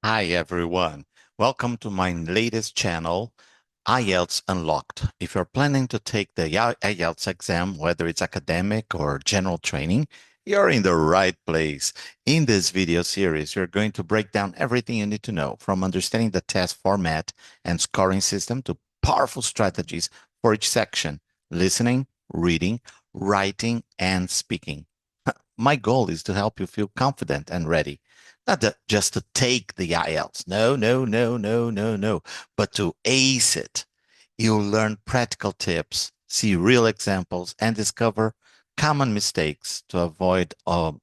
Hi everyone. Welcome to my latest channel, IELTS Unlocked. If you're planning to take the IELTS exam, whether it's academic or general training, you're in the right place. In this video series, we're going to break down everything you need to know, from understanding the test format and scoring system to powerful strategies for each section: listening, reading, writing, and speaking. My goal is to help you feel confident and ready, not just to take the IELTS. No, no, no, no, no, no, but to ace it. You'll learn practical tips, see real examples, and discover common mistakes to avoid during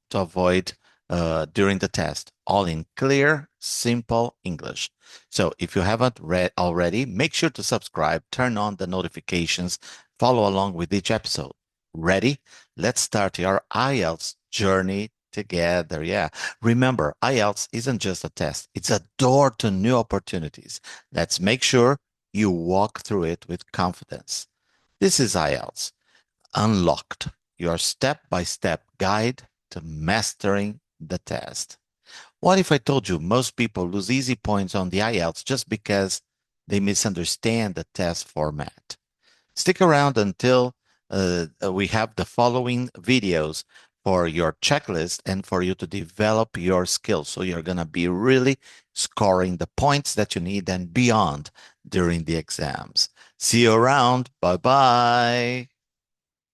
the test, all in clear, simple English. So if you haven't read already, make sure to subscribe, turn on the notifications, follow along with each episode. Ready? Let's start your IELTS journey together. Yeah. Remember, IELTS isn't just a test, it's a door to new opportunities. Let's make sure you walk through it with confidence. This is IELTS Unlocked, your step by step guide to mastering the test. What if I told you most people lose easy points on the IELTS just because they misunderstand the test format? Stick around until we have the following videos for your checklist and for you to develop your skills. So you're going to be really scoring the points that you need and beyond during the exams. See you around. Bye bye.